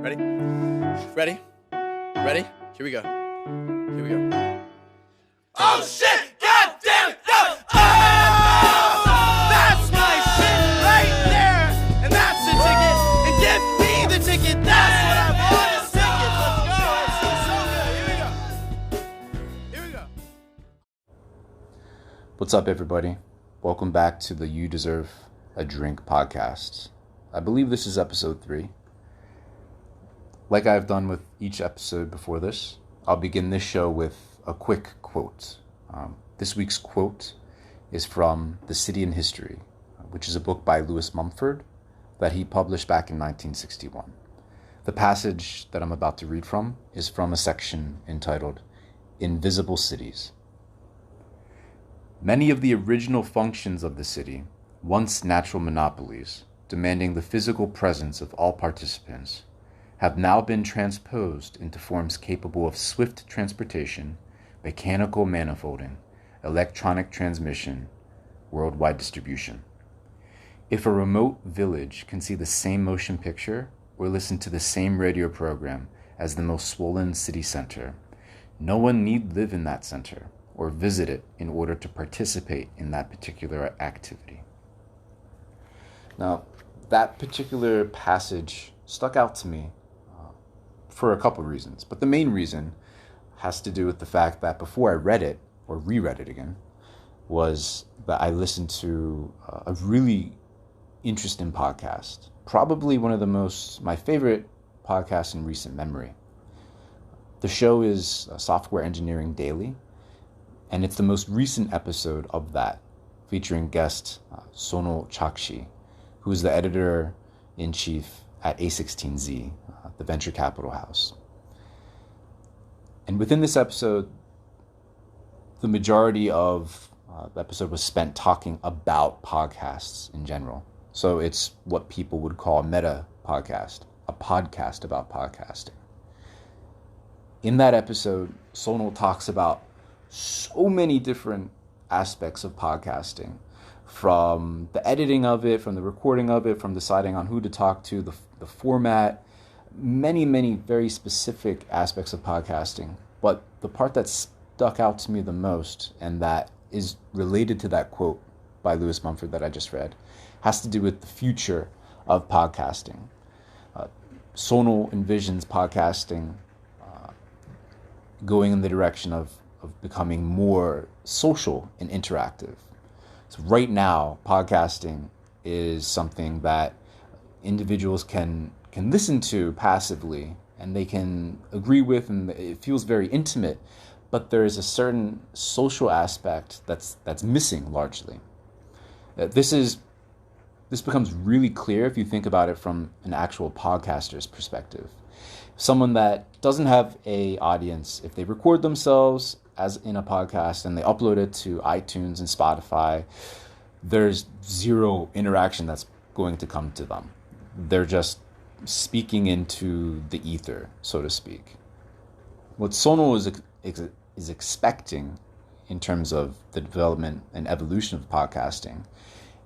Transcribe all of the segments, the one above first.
Ready? Ready? Ready? Here we go. Here we go. Oh shit! God damn it! No! Oh! That's my shit right there! And that's the ticket! And give me the ticket! That's what I want is tickets! Let's go! It's so good! Here we go! Here we go! What's up, everybody? Welcome back to the You Deserve a Drink podcast. I believe this is episode 3. Like I've done with each episode before this, I'll begin this show with a quick quote. This week's quote is from The City in History, which is a book by Mumford that he published back in 1961. The passage that I'm about to read from is from a section entitled Invisible Cities. Many of the original functions of the city, once natural monopolies, demanding the physical presence of all participants, have now been transposed into forms capable of swift transportation, mechanical manifolding, electronic transmission, worldwide distribution. If a remote village can see the same motion picture or listen to the same radio program as the most swollen city center, no one need live in that center or visit it in order to participate in that particular activity. Now, that particular passage stuck out to me for a couple reasons, but the main reason has to do with the fact that before I read it, or reread it again, was that I listened to a really interesting podcast, probably one of my favorite podcasts in recent memory. The show is Software Engineering Daily, and it's the most recent episode of that, featuring guest Sonal Chakshi, who is the editor-in-chief at A16Z, the venture capital house. And within this episode, the majority of the episode was spent talking about podcasts in general. So it's what people would call a meta podcast, a podcast about podcasting. In that episode, Sonal talks about so many different aspects of podcasting, from the editing of it, from the recording of it, from deciding on who to talk to, the format, many very specific aspects of podcasting. But the part that stuck out to me the most, and that is related to that quote by Mumford that I just read, has to do with the future of podcasting. Sonal envisions podcasting going in the direction of becoming more social and interactive. So right now, podcasting is something that individuals can listen to passively, and they can agree with, and it feels very intimate, but there is a certain social aspect that's missing largely. This becomes really clear if you think about it from an actual podcaster's perspective. Someone that doesn't have an audience, if they record themselves as in a podcast and they upload it to iTunes and Spotify, there's zero interaction that's going to come to them. They're just speaking into the ether, so to speak. What Sonal is expecting in terms of the development and evolution of podcasting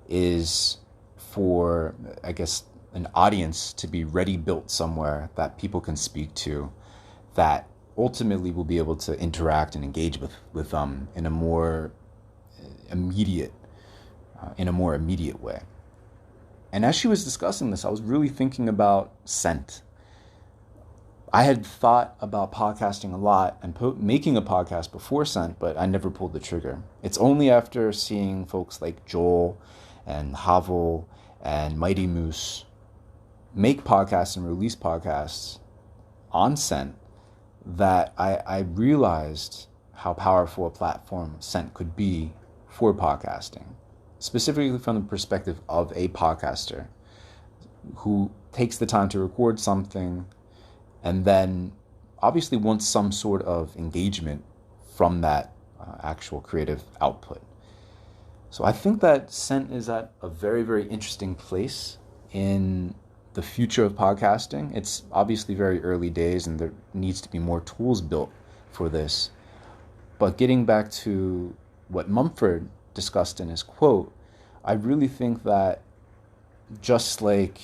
is for, I guess, an audience to be ready built somewhere that people can speak to, that ultimately will be able to interact and engage with in a more immediate way. And as she was discussing this, I was really thinking about scent. I had thought about podcasting a lot and making a podcast before scent, but I never pulled the trigger. It's only after seeing folks like Joel and Havel and Mighty Moose make podcasts and release podcasts on scent that I realized how powerful a platform scent could be for podcasting, specifically from the perspective of a podcaster who takes the time to record something and then obviously wants some sort of engagement from that actual creative output. So I think that scent is at a very, very interesting place in the future of podcasting. It's obviously very early days and there needs to be more tools built for this. But getting back to what Mumford discussed in his quote, I really think that just like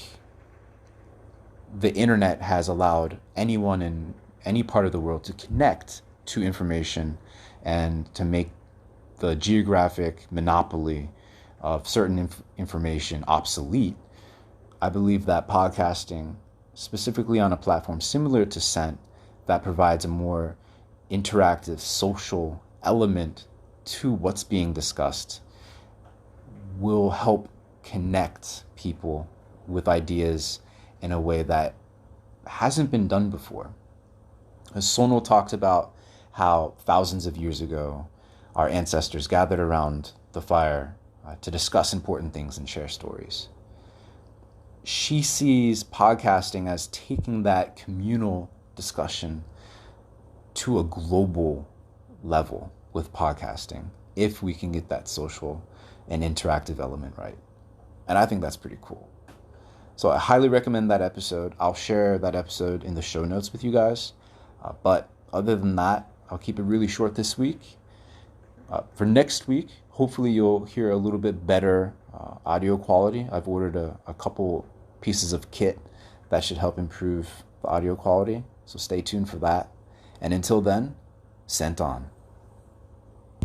the internet has allowed anyone in any part of the world to connect to information and to make the geographic monopoly of certain information obsolete, I believe that podcasting, specifically on a platform similar to Scent, that provides a more interactive social element to what's being discussed, will help connect people with ideas in a way that hasn't been done before. As Sonal talked about how thousands of years ago our ancestors gathered around the fire to discuss important things and share stories. She sees podcasting as taking that communal discussion to a global level with podcasting, if we can get that social and interactive element right. And I think that's pretty cool. So I highly recommend that episode. I'll share that episode in the show notes with you guys. But other than that, I'll keep it really short this week. For next week, hopefully you'll hear a little bit better audio quality. I've ordered a couple pieces of kit that should help improve the audio quality. So stay tuned for that. And until then, Scent on.